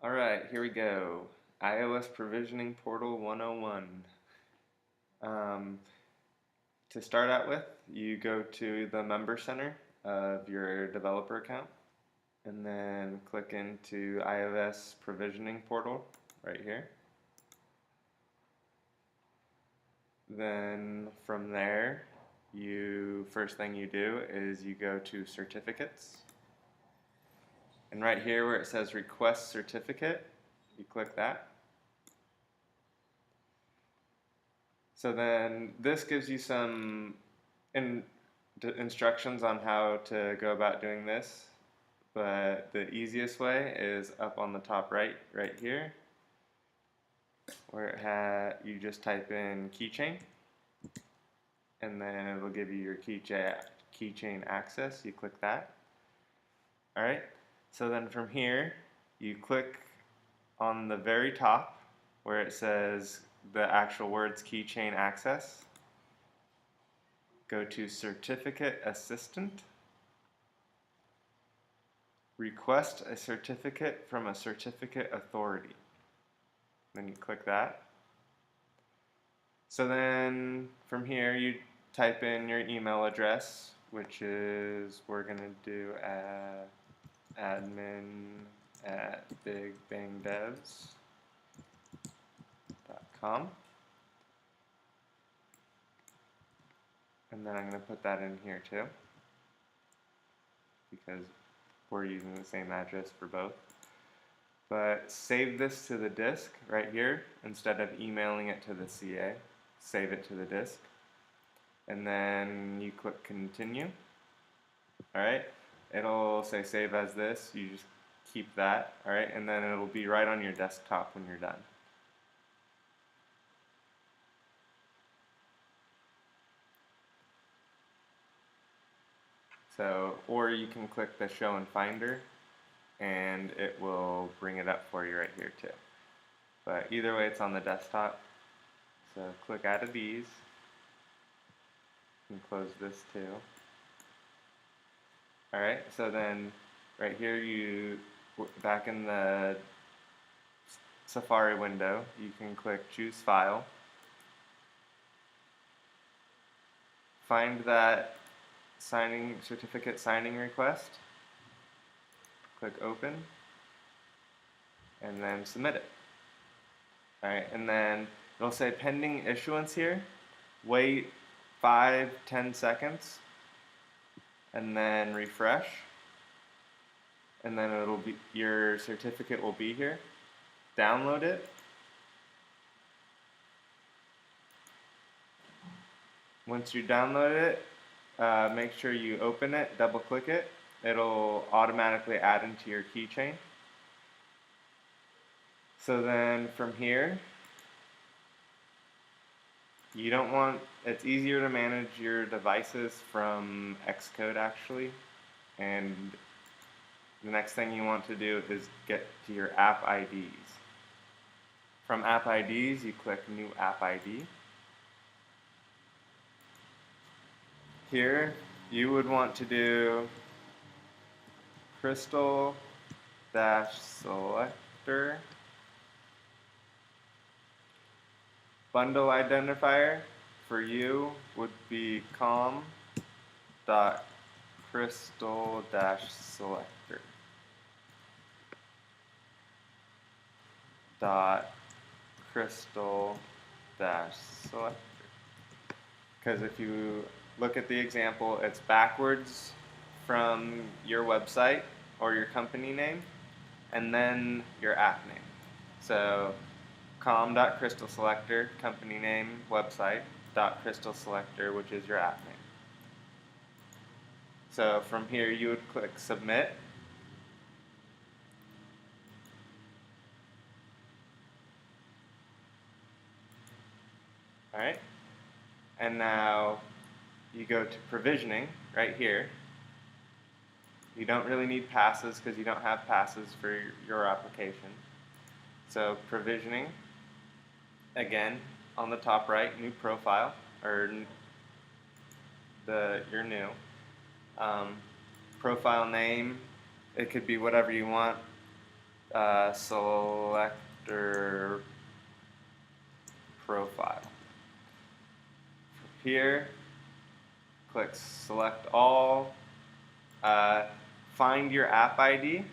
Alright, here we go. iOS Provisioning Portal 101. Um, to start out with, you go to the Member Center of your developer account and then click into iOS Provisioning Portal right here. Then from there, first thing you do is you go to Certificates. And right here where it says Request Certificate, you click that. So then this gives you some instructions on how to go about doing this, but the easiest way is up on the top right here, where you just type in keychain, and then it will give you your keychain access. You click that. Alright, so then from here, you click on the very top where it says the actual words keychain access. Go to Certificate Assistant. Request a certificate from a certificate authority. Then you click that. So then from here you type in your email address, which is, we're going to do admin@bigbangdevs.com. And then I'm going to put that in here too, because we're using the same address for both. But save this to the disk right here instead of emailing it to the CA. Save it to the disk. And then you click continue. Alright, it'll say save as this. You just keep that. Alright, and then it'll be right on your desktop when you're done. So, or you can click the show in Finder and it will bring it up for you right here too. But either way, it's on the desktop. So click out of these. You can close this too. Alright, so then right here, back in the Safari window, you can click choose file. Find that certificate signing request. Click open and then submit it. Alright, and then it'll say pending issuance here. Wait 5-10 seconds and then refresh, and then your certificate will be here. Download it. Once you download it, make sure you open it, double click it. It'll automatically add into your keychain. So then from here, it's easier to manage your devices from Xcode actually, and the next thing you want to do is get to your app IDs. From app IDs, you click new app ID. Here, you would want to do crystal-selector bundle identifier for you would be com.crystal-selector because if you look at the example, it's backwards from your website or your company name and then your app name. So com.crystal-selector, company name, website, .crystal-selector, which is your app name. So from here you would click submit. Alright, and now you go to provisioning right here. You don't really need passes because you don't have passes for your application. So provisioning, again, on the top right, new profile, or your new. Profile name, it could be whatever you want. selector profile. Here, click select all, find your app ID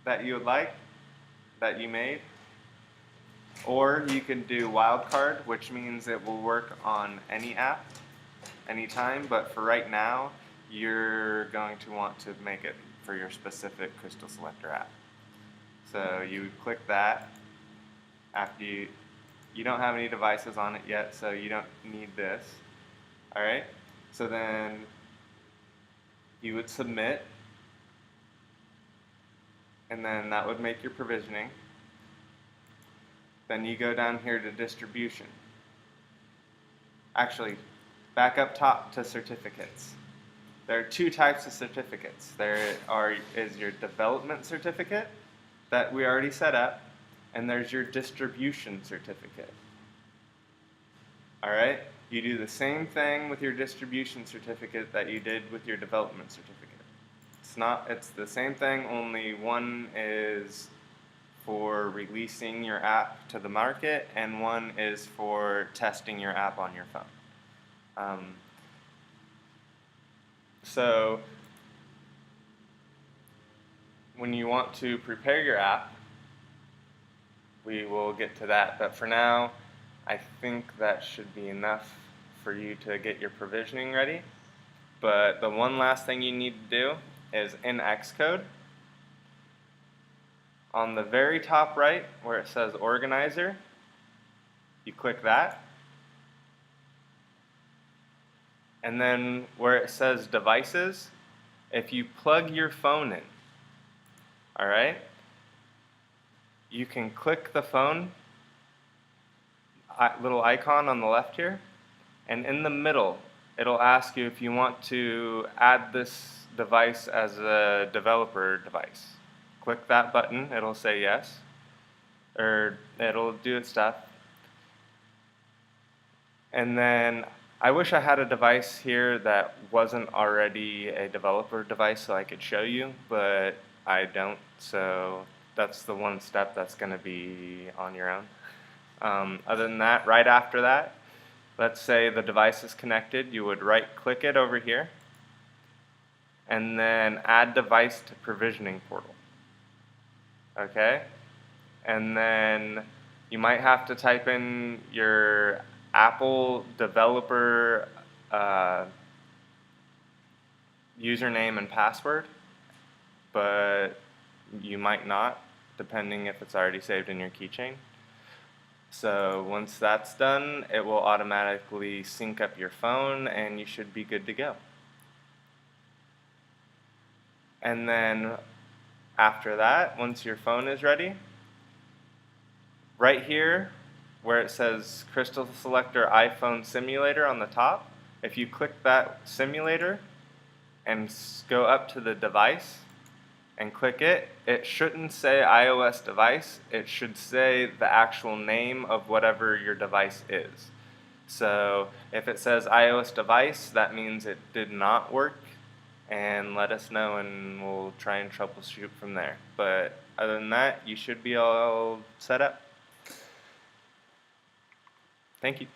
that you would like, that you made, or you can do wildcard, which means it will work on any app, anytime, but for right now, you're going to want to make it for your specific Crystal Selector app. So you click that after you don't have any devices on it yet, so you don't need this. Alright, so then you would submit, and then that would make your provisioning. Then you go down here to distribution. Actually, back up top to certificates. There are two types of certificates. There is your development certificate that we already set up, and there's your distribution certificate. Alright, you do the same thing with your distribution certificate that you did with your development certificate. It's the same thing, only one is for releasing your app to the market, and one is for testing your app on your phone. So when you want to prepare your app, we will get to that, but for now I think that should be enough for you to get your provisioning ready. But the one last thing you need to do is in Xcode, on the very top right where it says organizer, you click that, and then where it says devices, if you plug your phone in, alright, you can click the phone little icon on the left here, and in the middle it'll ask you if you want to add this device as a developer device. Click that button, it'll say yes, or it'll do its stuff. And then I wish I had a device here that wasn't already a developer device so I could show you, but I don't, so that's the one step that's going to be on your own. Other than that, right after that, let's say the device is connected, you would right click it over here and then add device to provisioning portal. Okay? And then you might have to type in your Apple developer username and password, but you might not, depending if it's already saved in your keychain. So once that's done, it will automatically sync up your phone and you should be good to go. And then after that, once your phone is ready, right here where it says Crystal Selector iPhone Simulator on the top, if you click that simulator and go up to the device and click it, it shouldn't say iOS device, it should say the actual name of whatever your device is. So if it says iOS device, that means it did not work, and let us know and we'll try and troubleshoot from there. But other than that, you should be all set up. Thank you.